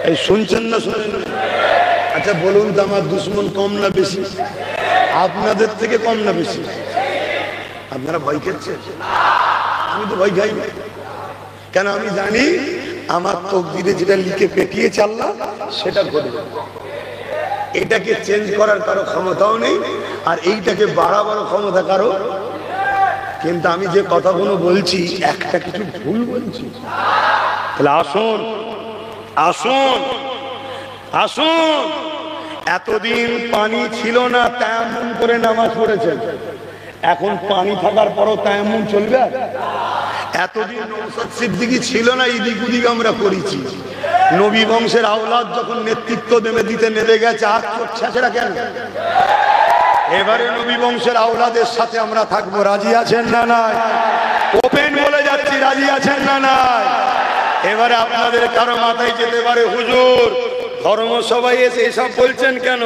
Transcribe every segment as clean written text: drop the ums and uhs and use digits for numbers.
এই শুনছেন না শুনেন? আচ্ছা বলুন তো, আমার দুশ্মন কম না বেশি? আপনাদের থেকে কম না বেশি? আপনারা ভয় খেয়েছেন? আমি তো ভয় খাই না। কেন? আমি জানি আমার তকদিরে যেটা লিখে পেটিয়েছে আল্লাহ সেটা ঘটবে। এটাকে চেঞ্জ করার কারো ক্ষমতাও নেই, আর এইটাকে বাড়াবারও ক্ষমতা কারো। কিন্তু আমি যে কথাগুলো বলছি একটা কিছু ভুল বলছি। তাহলে আসুন আসুন আসুন, এতদিন পানি ছিল না, তায়াম্মুম করে নামাজ পড়েছেন। এখন পানি থাকার পরও তায়াম্মুম চলবে? এতদিন নওশাদ সিদ্দিকী ছিল না, ইদিক উদিক আমরা করেছি। নবী বংশের আওলাদ যখন নেতৃত্ব দিতে নেমে গেছে, আর করছে সেটা কেন? এবারে নবী বংশের আওলাদের সাথে আমরা থাকবো, রাজি আছেন না নাই? ওপেন বলে যাচ্ছি, রাজি আছেন না নাই? এবারে আপনাদের কারো মাথায় যেতে পারে, হুজুর ধর্মসভায় এসে এসব বলছেন কেন?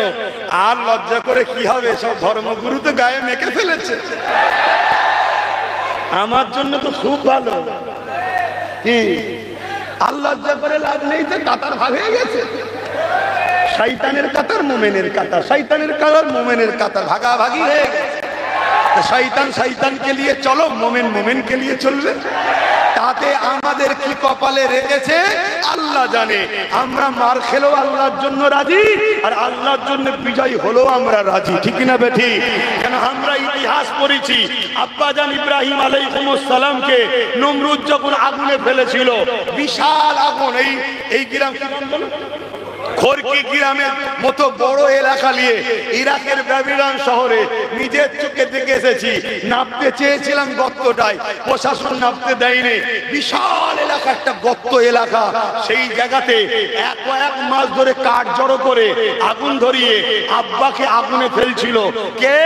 আর লজ্জা করে কি হবে? সব ধর্মগুরু তো গায়ে মেখে ফেলেছে। আমার জন্য তো খুব ভালো। কি আর লজ্জা করে লাভ নেই? তো কাতার ভাগ হয়ে গেছে, শয়তানের কাতার মোমেনের কাতার, শয়তানের কাতার মোমেনের কাতার ভাগাভাগি হয়ে গেছে। শয়তান শয়তানকে নিয়ে চলো, মোমেন মোমেনকে নিয়ে চলবে। তাতে আমাদের কি কপালে রেখেছে আল্লাহ জানে। আমরা মার খেলেও আল্লাহর জন্য রাজি, আর আল্লাহর জন্য বিজয় হলো আমরা রাজি। ঠিক না বেঠি? কেন? আমরা ইতিহাস পড়েছি, আব্বাজান ইব্রাহিম আলাইহিস সালামকে নমরুদ যখন আগুনে ফেলেছিল, বিশাল আগুন, এই গ্রাম খরকি গ্রামের মতো বড় এলাকা নিয়ে ইরাকের ব্যাবিলন শহরে নিজের চোখে দেখে এসেছি। নাপতে চেয়েছিলাম গর্তটায়, প্রশাসন নাপতে দেয়নি। বিশাল এলাকা, একটা গর্ত এলাকা, সেই জায়গাতে এক মাস ধরে কাঠ জড়ো করে আগুন ধরিয়ে আব্বাকে আগুনে ফেলছিল কে?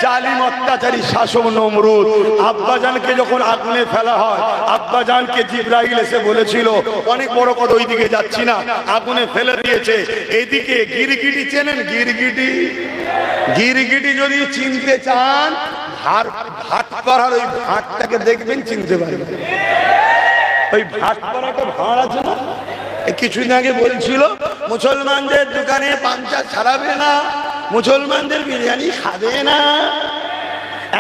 জালিম অত্যাচারী শাসক নমরুদ। আব্বাজানকে যখন আগুনে ফেলা হয়, আব্বাজানকে জিবরাইল এসে বলেছিল, অনেক বড় কথা, ওইদিকে যাচ্ছি না, আগুনে ফেলে দিয়েছে। এইদিকে গিরগিটি চেনেন? গিরগিটি, গিরগিটি যদি চিনতে চান, ভাটপাড়ার ওই ভাটটাকে দেখবেন, চিনতে পারবেন। ওই ভাটপাড়াটা ভাড় আছে না? কিছুদিন আগে বলছিল মুসলমানদের দোকানে পাঞ্চা ছাড়াবে না, মুসলমানদের বিরিয়ানি খাবে না।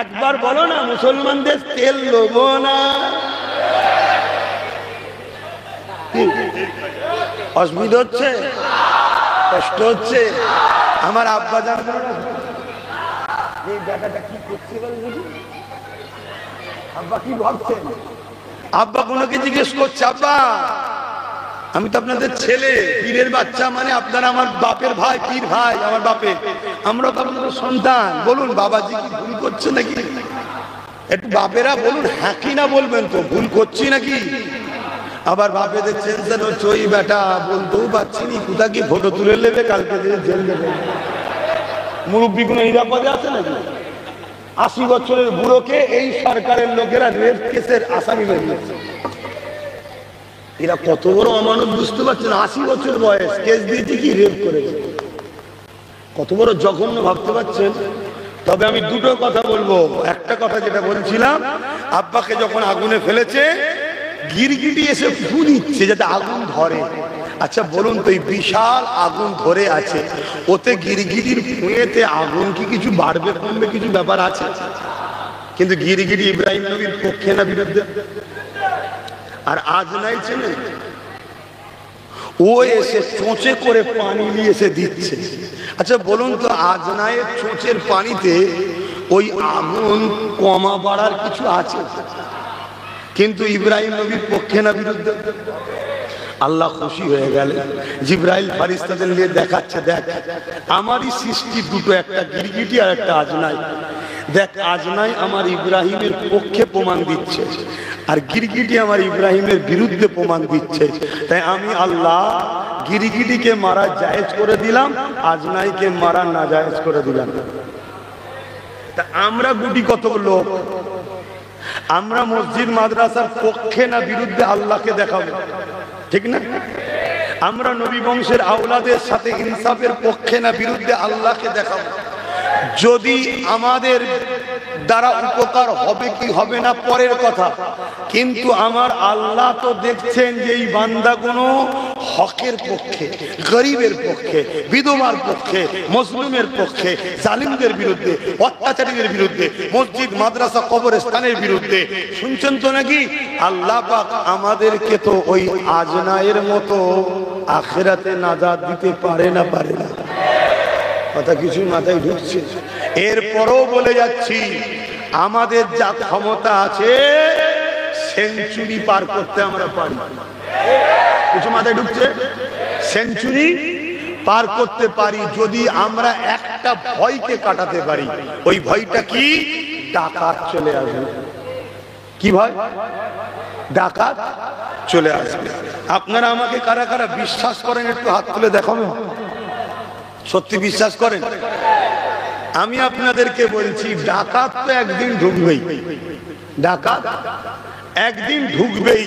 একবার বলো না, মুসলমানদের তেল লোবো না। অসুবিধা হচ্ছে, কষ্ট হচ্ছে। আমার আব্বা জান এই জায়গাটা কি করছে বলুন? আব্বা কি ভাবছেন? আব্বা কোনোকে জিজ্ঞেস করছে, আব্বা আমি তো আপনাদের ছেলে, পীরের বাচ্চা, মানে আপনারা আমার বাপের ভাই, পীর ভাই আমার বাপের, আমরা তো আপনাদের সন্তান। বলুন বাবাজি কি ভুল করছে নাকি? একটু বাপেরা বলুন, হ্যাঁ কি না বলবেন তো, ভুল করছি নাকি? আবার বাপে দেখছেন ওই বেটা বলতেও পারছি নি, কোথা কি ফটো তুলে নেবে, কালকে জেল দেবে। মুরব্বী কোনো নিরাপদে আছে নাকি? 80 বছরের বুড়োকে এই সরকারের লোকেরা রেপ কেসের আসামি বানিয়েছে। এরা কত বড় অমানব বুঝতে পারছেন? 80 বছর বয়স, কেস দিয়েছে কি রেপ করেছে। কত বড় জঘন্য ভাবতে পারছেন? তবে আমি দুটো কথা বলবো। একটা কথা যেটা বলছিলাম, আব্বাকে যখন আগুনে ফেলেছে, গিরগিটি এসে ফু দিচ্ছে যাতে আগুন ধরে। আচ্ছা বলুন তো, এই বিশাল আগুন ধরে আছে, ওতে গিরগিটির ফুঁয়েতে আগুন কি কিছু বাড়বে কমবে, কিছু ব্যাপার আছে? কিন্তু গিরগিটি ইব্রাহিম নবীর পক্ষে না বিরুদ্ধে? আর আজ নাই চেনে, ও এসে চোঁচে করে পানি নিয়ে এসে দিচ্ছে। আচ্ছা বলুন তো, আজনায়ের চোঁচের পানিতে ওই আগুন কমা বাড়ার কিছু আছে? কিন্তু ইব্রাহিম নবীর পক্ষে না বিরুদ্ধে? আল্লাহ খুশি হয়ে গেলেন, জিবরাইল ফারিস্তাদের নিয়ে দেখাচ্ছে, দেখ আমারই সৃষ্টি দুটো, একটা গিরগিটি আর একটা আজনাই। দেখ আজনাই আমার ইব্রাহিমের পক্ষে প্রমাণ দিচ্ছে, আর গিরগিটি আমার ইব্রাহিমের বিরুদ্ধে প্রমাণ দিচ্ছে। তাই আমি আল্লাহ গিরগিটিকে মারা জায়েজ করে দিলাম, আজনাইকে মারা না জায়েজ করে দিলাম। তা আমরা গুটি কত লোক, আমরা মসজিদ মাদ্রাসার পক্ষে না বিরুদ্ধে আল্লাহকে দেখাবো, ঠিক না? আমরা নবী বংশের আওলাদের সাথে ইনসাফের পক্ষে না বিরুদ্ধে আল্লাহকে দেখাবো। যদি আমাদের দ্বারা উপকার হবে কি হবে না পরের কথা, কিন্তু আমার আল্লাহ তো দেখছেন যে এই বান্দাগুলো হকের পক্ষে, গরিবের পক্ষে, বিধবার পক্ষে, মজলুমের পক্ষে, জালিমদের বিরুদ্ধে, অত্যাচারীদের বিরুদ্ধে, মসজিদ মাদ্রাসা কবরস্থানের বিরুদ্ধে। শুনছেন তো নাকি? আল্লাহ পাক আমাদেরকে তো ওই আজনায়ের মতো আখিরাতে নাজাত দিতে পারে না? পারে না? কথা কিছু মাথায় ঢুকছে? এরপরও বলে যাচ্ছি, আমাদের যা ক্ষমতা আছে সেঞ্চুরি পার করতে আমরা পারি। কিছু মাথায় ঢুকছে? সেঞ্চুরি পার করতে পারি যদি আমরা একটা ভয়কে কাটাতে পারি। ওই ভয়টা কি? ডাকাত চলে আসবে। কি ভয়? ডাকাত চলে আসবে। আপনারা আমাকে কারা কারা বিশ্বাস করেন একটু হাত তুলে দেখাবেন। সত্যি বিশ্বাস করেন? আমি আপনাদেরকে বলছি, ডাকাত তো একদিন ঢুকবেই, ডাকাত একদিন ঢুকবেই,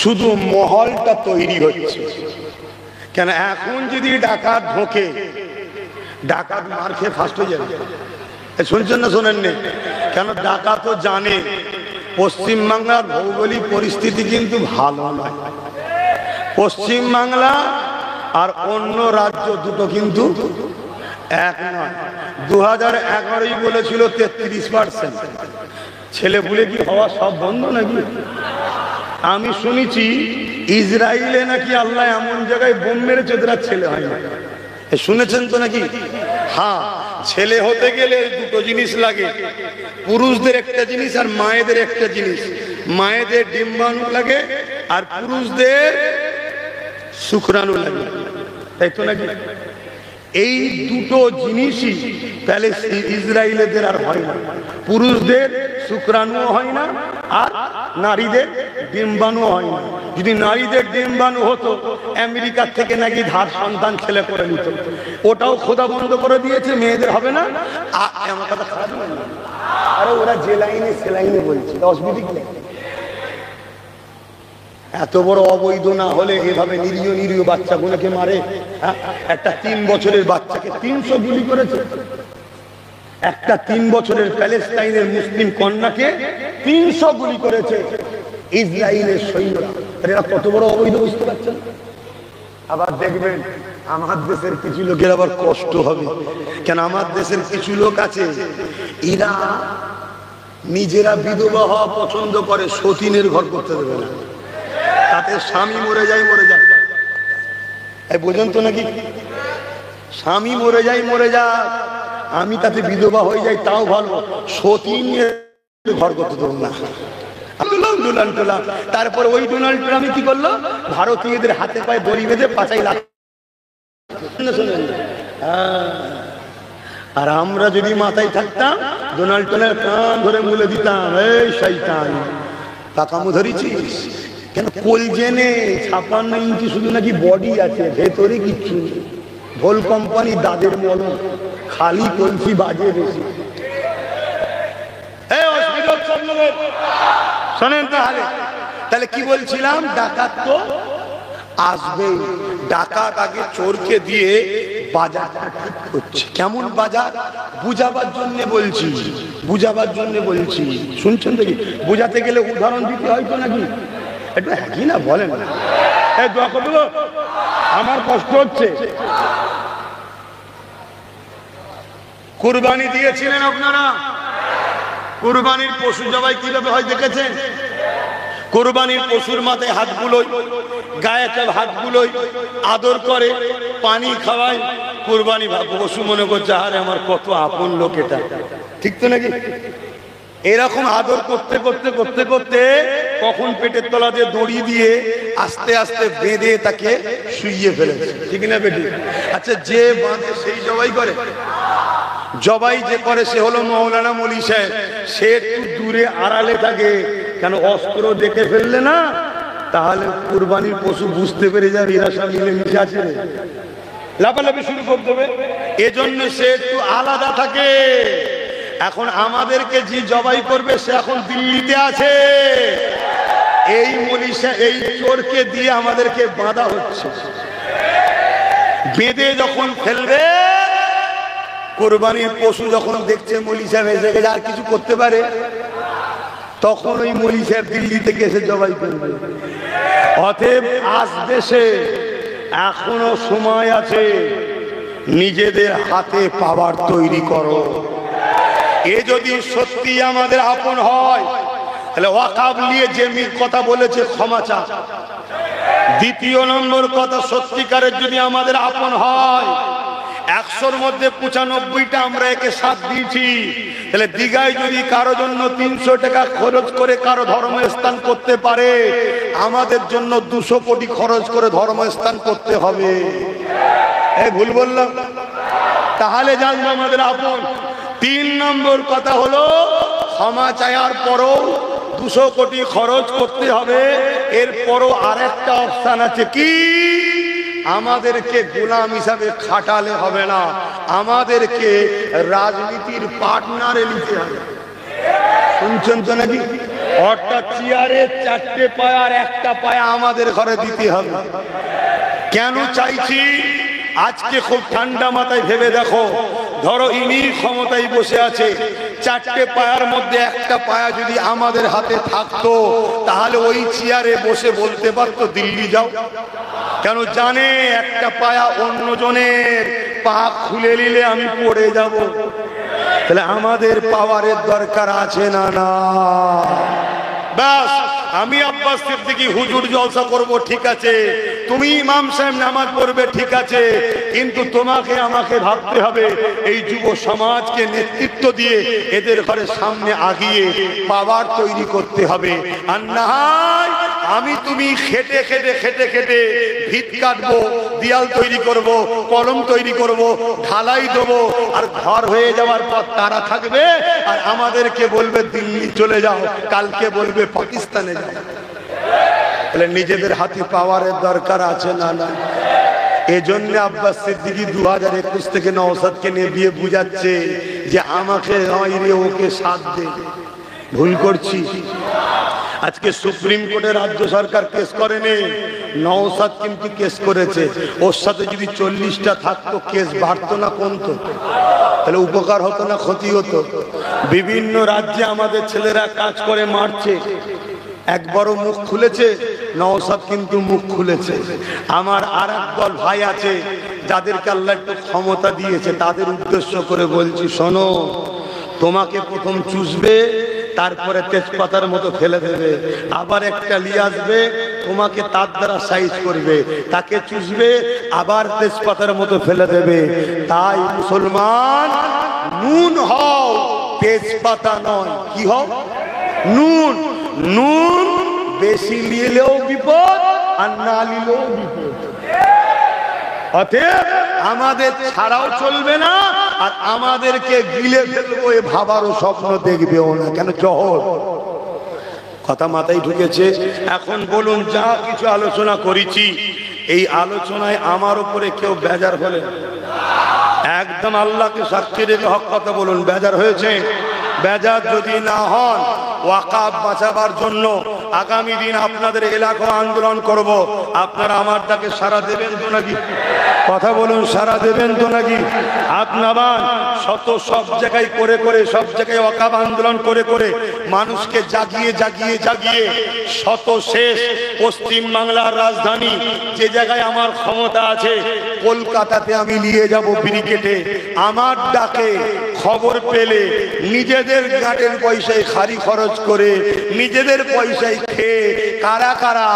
শুধু মহলটা তৈরি হচ্ছে। কেন এখন যদি ডাকাত ঢোকে, ডাকাত মার খেয়ে ফার্স্ট হয়ে যাবে। শুনছেন না শোনেননি? কেন ডাকাত জানে পশ্চিমবাংলার ভৌগোলিক পরিস্থিতি কিন্তু ভালো নয়। পশ্চিমবাংলা আর অন্য রাজ্য দুটো কিন্তু এক নয়। 2011 বলেছিল 33%। ছেলে পুলে কি হওয়া সব বন্ধ নাকি? আমি শুনেছি ইসরায়েলে নাকি আল্লাহ এমন জায়গায় বোম মেরেছে ওদের ছেলে হয় না। শুনেছেন তো নাকি? হ্যাঁ, ছেলে হতে গেলে দুটো জিনিস লাগে, পুরুষদের একটা জিনিস আর মায়েদের একটা জিনিস। মায়েদের ডিম্বাণু লাগে আর পুরুষদের শুক্রাণু লাগে, তাই তো নাকি? এই দুটো জিনিসই ইসরায়েলেদের আর হয় না। পুরুষদের শুক্রাণু হয় না আর নারীদের ডিম্বাণু হয় না। যদি নারীদের ডিম্বাণু হতো, আমেরিকার থেকে নাকি ধার সন্তান ছেলে করে নিত। ওটাও খোদা বন্ধ করে দিয়েছে, মেয়েদের হবে না। আমার কথা খারাপ না, আরে ওরা যে লাইনে সে লাইনে বলছে, অসুবিধা কি? এত বড় অবৈধ না হলে এভাবে নিরীহ নিরীহ বাচ্চাগুলোকে মারে। একটা 3 বছরের বাচ্চাকে 300 গুলি করেছে। একটা 3 বছরের প্যালেস্টাইনের মুসলিম কন্যাকে 300 গুলি করেছে ইসরায়েলের সৈন্যরা। এরা কত বড় অবৈধ, বুঝতে পারছেন? আবার দেখবেন আমার দেশের কিছু লোকের আবার কষ্ট হবে। কেন আমার দেশের কিছু লোক আছে, এরা নিজেরা বিধবা হওয়া পছন্দ করে, সতীনের ঘর করতে দেবে না। তাতে স্বামী মরে যায়, মরে যায়। বোঝেন তো নাকি? স্বামী মরে যায়, মরে যায়, আমি তাতে বিধবা হয়ে যাই তাও ভালো, সতীনের ঘর করতে দেব না। ডোনাল্ড ট্রাম্প, তারপর ওই ডোনাল্ড ট্রাম্প কি করলো? ভারতীয়দের হাতে পায়ে দড়ি বেঁধে পাচাই লাগ। আর আমরা যদি মাথায় থাকতাম, ডোনাল্ড ট্রাম্পের কান ধরে মুলে দিতাম, এই শয়তান পাকামু ধরেছিস কেন? কোলজেনে 56 ইঞ্চি শুধু নাকি বডি আছে, ভেতরে কিচ্ছু নেই। ঢোল কোম্পানি দাদের মলম, খালি কলসি বাজে বেশি। শোনেন তাহলে কি বলছিলাম? ডাকাত তো আসবেই। ডাকাত আগে চোরকে দিয়ে বাজারটা ঠিক করছে। কেমন বাজার? বুঝাবার জন্য বলছি, বুঝাবার জন্য বলছি। শুনছেন তো? কি বুঝাতে গেলে উদাহরণ দিতে হয়তো নাকি? একটু কি না বলেন? আমার কষ্ট হচ্ছে। কুরবানি দিয়েছিলেন আপনারা? কুরবানির পশু জবাই কিভাবে হয় দেখেছেন? কুরবানির পশুর মাথায় হাত বুলোয়, গায়ে হাত বুলোয়, আদর করে, পানি খাওয়ায়। কুরবানি পশু মনে করছে আরে আমার কত আপন লোক এটা, ঠিক তো নাকি? এরকম আদর করতে করতে করতে করতে কখন পেটের তলা দিয়ে দড়ি দিয়ে আস্তে আস্তে বেঁধে তাকে শুইয়ে ফেলেছে, ঠিক না বেটি? আচ্ছা, যে বাঁধে সেই জবাই করে। জবাই যে করে সে হলো মৌলানা মলি সাহেব। সে একটু দূরে আড়ালে থাকে, কেন অস্ত্র দেখে ফেললে না তাহলে কুরবানির পশু বুঝতে পেরে যাবে এরা সব মিলে মিশে আছে, লাফালাফি শুরু করতে হবে। এজন্য সে একটু আলাদা থাকে। এখন আমাদেরকে যে জবাই করবে সে এখন দিল্লিতে আছে। এই মনীষা, এই চোরকে দিয়ে আমাদেরকে বাঁধা হচ্ছে। বেঁধে যখন ফেলবে কোরবানির পশু যখন দেখছে মৌলী সাহেব এসে গেছে আর কিছু করতে পারে, তখন ওই মৌলী সাহেব দিল্লি থেকে এসে জবাই করবে। অতএব আসবে সে, এখনো সময় আছে, নিজেদের হাতে পাওয়ার তৈরি করো। এ যদি সত্যি আমাদের আপন হয় তাহলে ওয়াকাব নিয়ে যে কথা বলেছে ক্ষমা চা। দ্বিতীয় নম্বর কথা, সত্যিকারের যদি আমাদের আপন হয়, 100-র মধ্যে 95টা আমরা একে সাথ দিয়েছি, তাহলে দীঘায় যদি কারো জন্য 300 টাকা খরচ করে কারো ধর্মস্থান করতে পারে, আমাদের জন্য 200 কোটি খরচ করে ধর্মস্থান করতে হবে। এই ভুল বললাম? তাহলে জানবো আমাদের আপন। 3 নম্বর কথা হলো, ক্ষমা চাওয়ার পরও 200 কোটি খরচ করতে হবে। এরপরও আরেকটা অপশন আছে, কি? আমাদেরকে গোলাম হিসাবে খাটালে হবে না, আমাদেরকে রাজনীতির পার্টনারে নিতে হবে। শুনছেন তো নাকি? অর্থাৎ চেয়ারের 4টে পায়া আর একটা পায়া আমাদের ঘরে দিতে হবে। কেন চাইছি? আজকে খুব ঠান্ডা মাথায় ভেবে দেখো, ধরো ইনি ক্ষমতায় বসে আছে, 4টে পায়ার মধ্যে একটা পায়া যদি আমাদের হাতে থাকতো, তাহলে ওই চেয়ারে বসে বলতে পারতো দিল্লি যাও। কেন জানে একটা পায়া অন্যজনের পা খুলে নিলে আমি পড়ে যাব। তাহলে আমাদের পাওয়ারের দরকার আছে না? না। ব্যাস, আমি আব্বাস সিদ্দিকী হুজুর জলসা করব, ঠিক আছে, তুমি ইমাম সাহেব নামাজ পড়বে, ঠিক আছে, কিন্তু তোমাকে আমাকে ভাবতে হবে এই যুব সমাজকে নেতৃত্ব দিয়ে এদের ঘরে সামনে আগিয়ে পাওয়ার তৈরি করতে হবে। আর না হয় আমি তুমি খেটে খেটে খেটে খেটে ভিত কাটবো, দেয়াল তৈরি করব, কলম তৈরি করব, ঢালাই দেবো, আর ঘর হয়ে যাওয়ার পর তারা থাকবে আর আমাদেরকে বলবে দিল্লি চলে যাও, কালকে বলবে পাকিস্তানে যাও। তাহলে নিজেদের হাতে পাওয়ারের দরকার আছে না? না। এজন্য আব্বাস সিদ্দিকী 2021 থেকে নওশাদকে নিয়ে বিয়ে বুঝাচ্ছে যে আমাকে নয় রে, ওকে সাথ দে। ভুল করছি? আজকে সুপ্রিম কোর্টে রাজ্য সরকার কেস করেনি, নওশাদ কিন্তু কেস করেছে। ওর সাথে যদি 40টা থাকতো, কেস বাড়তো না কমতো? তাহলে উপকার হতো না ক্ষতি হতো? বিভিন্ন রাজ্যে আমাদের ছেলেরা কাজ করে মারছে, একবারও মুখ খুলেছে? নওশাদ কিন্তু মুখ খুলেছে। আমার আর একদল ভাই আছে যাদেরকে আল্লাহ একটু ক্ষমতা দিয়েছে, তাদের উদ্দেশ্য করে বলছি, শোনো, তোমাকে প্রথম চুষবে, তারপরে তেজপাতার মতো ফেলে দেবে, আবার একটা নিয়ে আসবে, তোমাকে তার দ্বারা সাইজ করবে, তাকে চুষবে, আবার তেজপাতার মতো ফেলে দেবে। তাই মুসলমান, নুন হও, তেজপাতা নয়। কি হও? নুন। নুন বেশি নিলেও বিপদ, আর না নিলেও বিপদ। অতএব আমাদের ছাড়াও চলবে না, আর আমাদেরকে গিলে ফেলবো এ ভাবারও স্বপ্ন দেখবেও না। কেন? জহর। কথা মাথায় ঢুকেছে? এখন বলুন, যা কিছু আলোচনা করেছি, এই আলোচনায় আমার উপরে কেউ বেজার হলেন? একদম আল্লাহকে সাক্ষী রেখে হক কথা বলুন, বেজার হয়েছে? বেজার যদি না হন, ওয়াকাব বাঁচাবার জন্য আগামী দিন আপনাদের এলাকা আন্দোলন করব, আপনারা আমার ডাকে সাড়া দেবেন তো নাকি? কথা বলুন, সাড়া দেবেন তো নাকি? আপনারা সব জায়গায় করে করে, সব জায়গায় ওয়াকাব আন্দোলন করে করে মানুষকে জাগিয়ে জাগিয়ে জাগিয়ে শেষ পশ্চিম বাংলার রাজধানী যে জায়গায় আমার ক্ষমতা আছে, কলকাতাতে আমি নিয়ে যাব ব্রিগেডে। আমার ডাকে খবর পেলে নিজেদের গাটের পয়সায় খারি খরচ করে, নিজেদের পয়সায় খেয়ে কারা কারা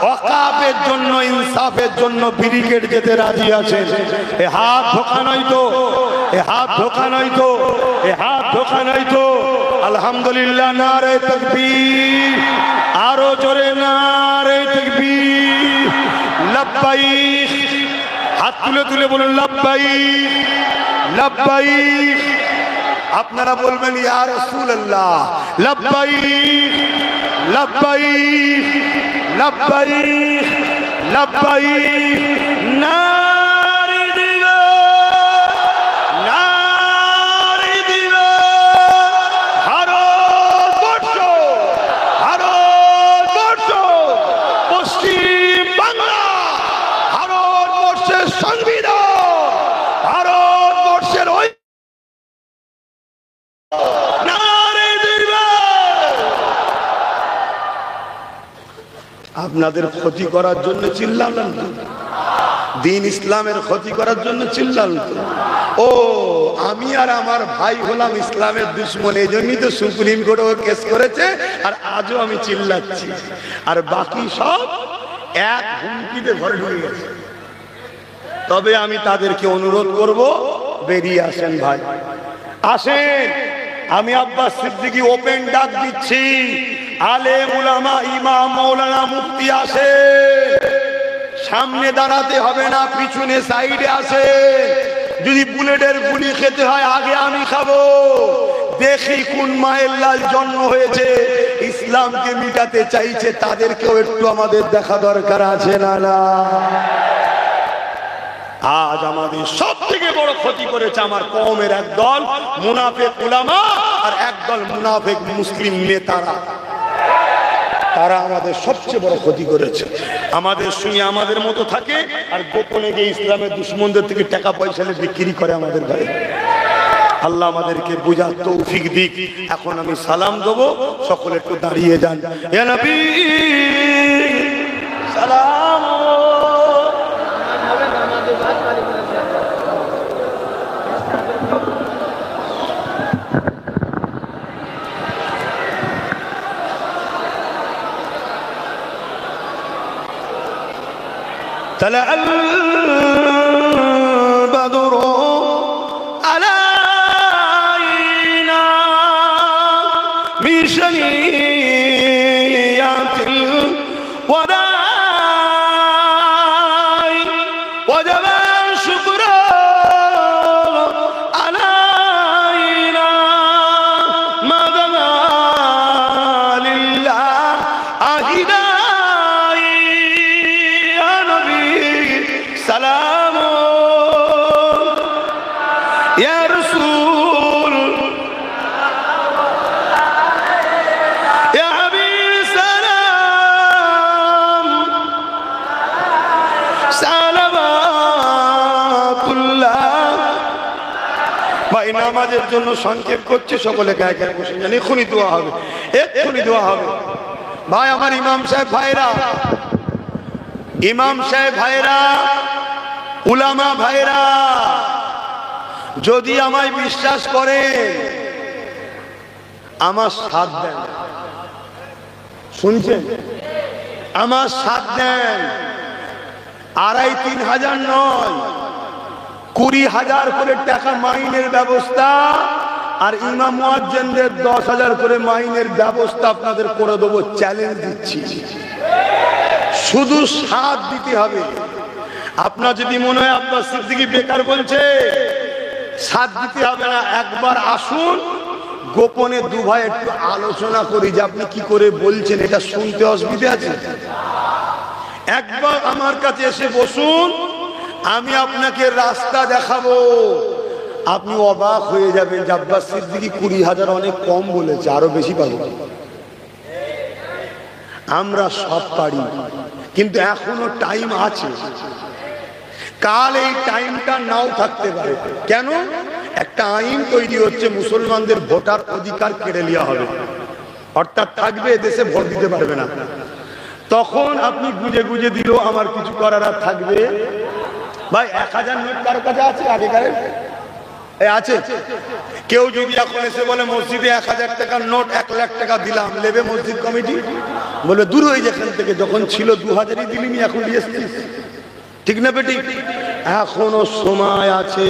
ওয়াকাবের জন্য, ইনসাফের জন্য ব্রিগেড যেতে রাজি আছেন? এ হাত ধোকা নয় তো? এ হাত ধোকা নয় তো? এ হাত ধোকা নয় তো? আলহামদুলিল্লাহ, নারে তাকবীর, আরো জোরে নারে তাকবীর, লাব্বাইক। হাত তুলে তুলে বলুন লাব্বাইক, লাব্বাইক। আপনারা বলবেন ইয়া রাসূলুল্লাহ, লাব্বাইক, লাব্বাইক, লাব্বাইক, লাব্বাইক। না আপনাদের ক্ষতি করার জন্য চিল্লালেন না, দিন ইসলামের ক্ষতি করার জন্য চিল্লালেন। ও আমি আর আমার ভাই হলাম ইসলামের দুশ্মন, এই জন্যই তো সুপ্রিম কোর্টে কেস করেছে, আর আজও আমি চিল্লাচ্ছি। আর বাকি সব এক হুমকিতে ঘরে ঢুকে গেছে। তবে আমি তাদেরকে অনুরোধ করব, বেরিয়ে আসেন ভাই, আসেন। আমি আব্বাস সিদ্দিকী ওপেন ডাক দিচ্ছি, আলেম উলামা ইমাম মাওলানা মুফতি আসে, সামনে দাঁড়াতে হবে না, পিছনে সাইডে আসে। যদি বুলেটের গুলি খেতে হয় আগে আমি খাবো। দেখি কোন মায়ের লাল জন্ম হয়েছে, ইসলামকে মিটাতে চাইছে, তাদেরকেও একটু আমাদের দেখা দরকার আছে না না? আজ আমাদের সব থেকে বড় ক্ষতি করেছে আমার কওমের একদল মুনাফিক উলামা আর একদল মুনাফিক মুসলিম নেতারা। তারা আমাদের সবচেয়ে বড় ক্ষতি করেছে। আমাদের সঙ্গে আমাদের মতো থাকে আর গোপনে গিয়ে ইসলামের দুশমনদের থেকে টাকা পয়সা বিক্রি করে আমাদের ঘরে। আল্লাহ আমাদেরকে বুঝার তৌফিক দিক। এখন আমি সালাম দেবো, সকলে একটু দাঁড়িয়ে যান। ইয়া নবী সালাম। طلع البدر علينا من شنيات الوداع وجب الشكر علينا ما دنا لله عهدا سلام يا رسول يا حبيب سلام سلامات الله ভাই নামাজের জন্য সংক্ষেপ করছে, সকলে গায়ে গায়ে বসে যান, এক্ষুনি দোয়া হবে, এক্ষুনি দোয়া হবে। ভাই আমার ইমাম সাহেব ভাইরা, ইমাম সাহেব ভাইরা, উলামা ভাইরা, যদি আমায় বিশ্বাস করে আমার সাথ দেন, শুনছেন, আমার সাথ দেন। 2500-3000 নয়, 20,000 করে টাকা মাইনের ব্যবস্থা, আর ইমাম মুয়াজ্জিনদের 10,000 করে মাইনের ব্যবস্থা আপনাদের করে দেবো, চ্যালেঞ্জ দিচ্ছি। শুধু সাথ দিতে হবে। আপনার যদি মনে হয় আব্বাস সিদ্দিকী বেকার বলছে, সাথ দিতে হবে না, একবার আসুন, গোপনে দু ভাই একটু আলোচনা করি যে আপনি কি করে বলছেন, এটা শুনতে অসুবিধা আছে? একবার আমার কাছে এসে বসুন, আমি আপনাকে রাস্তা দেখাবো, আপনি অবাক হয়ে যাবেন যে আব্বাস সিদ্দিকী 20,000 অনেক কম বলেছে, আরো বেশি পাবো। আমরা সব পারি, কিন্তু এখনো টাইম আছে। কাল এই টাইমটা নাও থাকতে পারে। কেন? একটা আইন তৈরি হচ্ছে, মুসলমানদের ভোটার অধিকার কেড়ে নেওয়া হবে, অর্থাৎ থাকবে দেশে, ভোট দিতে পারবে না। তখন আপনি গুজে গুজে দিলেও আমার কিছু করার আর থাকবে। ভাই 1000 নোট কারো কাছে আছে? আগেকারের আছে? কেউ যদি এখন এসে বলে মসজিদে 1000 টাকার নোট 1 লাখ টাকা দিলাম, নেবে মসজিদ কমিটি? বলে দূর হয়ে যেখান থেকে, যখন ছিল 2000ই দিলিনি, এখন দিয়েছিস। ঠিক না বেটি? এখনো সময় আছে।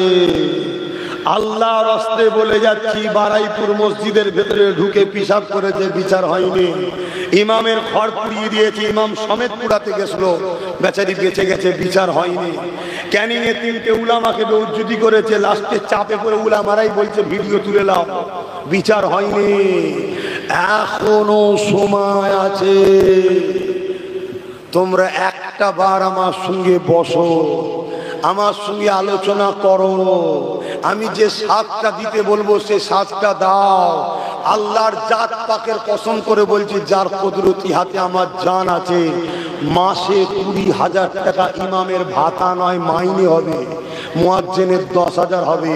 আল্লাহর রাস্তে বলে যাচ্ছি, বারাইপুর মসজিদের ভেতরে ঢুকে পিশাব করেছে, বিচার হয়নি। ইমামের খড় পুড়িয়ে দিয়েছে, ইমাম সমেত পুড়াতে গেছিল, বেচারি বেঁচে গেছে, বিচার হয়নি। ক্যানিং এ 3টে উলামাকে বেউজ্জতি করেছে, লাস্টে চাপে পড়ে উলামারাই বলছে ভিডিও তুলে নাও, বিচার হয়নি। এখনো সময় আছে। তোমরা একটা বার আমার সঙ্গে বসো, আমার সঙ্গে আলোচনা করো, আমি যে সাথটা দিতে বলবো সে সাথটা দাও। আল্লাহর জাত পাকের কসম করে বলছি, যার কুদরতি হাতে আমার জান আছে, মাসে 20,000 টাকা ইমামের ভাতা নয় মাইনে হবে, মুয়াজ্জিনের 10,000 হবে।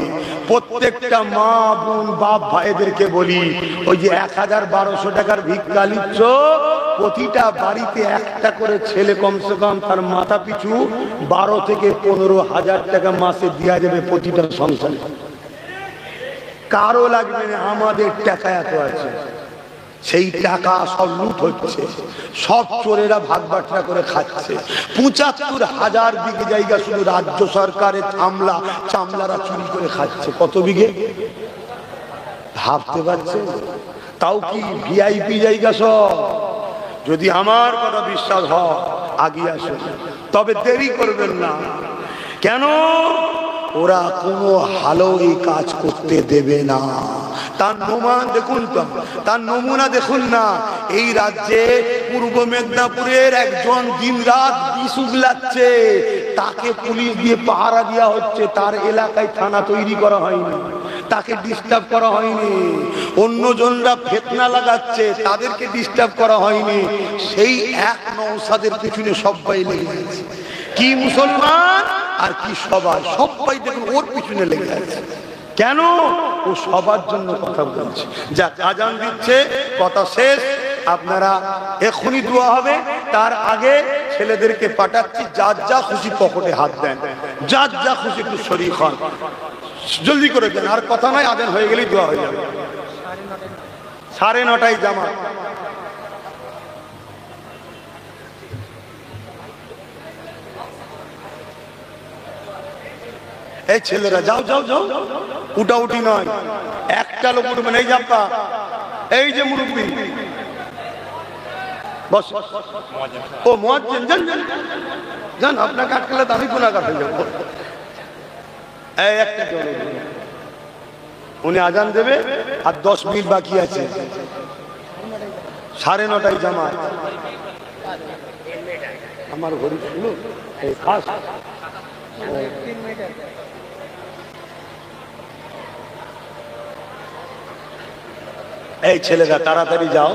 প্রত্যেকটা মা বোন বাপ ভাইদেরকে বলি, ওই যে 1,000-1,200 টাকার ভিক্ষা নিচ্ছ, প্রতিটা বাড়িতে একটা করে ছেলে কমসে কম তার মাথা পিছু 12 থেকে 15,000 টাকা মাসে দেওয়া যাবে প্রতিটা সংসারে। কারো লাগবে না, আমাদের টাকা এত আছে। সেই টাকা সব লুট হচ্ছে, সব চোরেরা ভাগ বাটরা করে খাচ্ছে। 75,000 বিঘে জায়গা শুধু রাজ্য সরকারের চামলারা চুরি করে খাচ্ছে। কত বিঘে ভাবতে পারছেন? তাও কি ভিআইপি জায়গা সব। যদি আমার কথা বিশ্বাস হয় আগে আসুন, তবে দেরি করবেন না। কেন? ওরা কোনো হালো এই কাজ করতে দেবে না। তার নমুনা দেখুন তো, তার নমুনা দেখুন না। এই রাজ্যে পূর্ব মেদিনীপুরের একজন দিন রাত বিষ উগলাচ্ছে, তাকে পুলিশ দিয়ে পাহারা দেওয়া হচ্ছে। তার এলাকায় থানা তৈরি করা হয়নি, তাকে ডিস্টার্ব করা হয়নি। অন্যজনরা ফিতনা লাগাচ্ছে, তাদেরকে ডিস্টার্ব করা হয়নি। সেই এক নওশাদের পিছনে সবাই লেগে গেছে। কি মুসলমান আর কি সবাই দেখুন ওর পিছনে লেগে আছে। কেন? ও সবার জন্য কথা বলছে। যা আজান দিচ্ছে, কথা শেষ, আপনারা এখনই দোয়া হবে। তার আগে ছেলেদেরকে পাঠাচ্ছি, যার যা খুশি পকেটে হাত দেন, যার যা খুশি একটু শরীর খান, জলদি করে দেন। আর কথা নয়, আজান হয়ে গেলেই দোয়া হয়ে যাবে। 9:30 জামা। এই ছেলেরা যাও যাও যাও, উঠাউঠি নয়, একটা লোক উঠবে না। এই যাপ্পা, এই যে মুরব্বী, বস। ও মুয়াজ্জিন, যান যান যান, আপনাকে আটকালে আমি গুনাহগার হয়ে যাবো। এই একটা উনি আজান দেবে, আর 10 মিনিট বাকি আছে। 9:30 জামাত। আমার ঘড়ি শুনো, এই খাস এই ছেলেরা তাড়াতাড়ি যাও।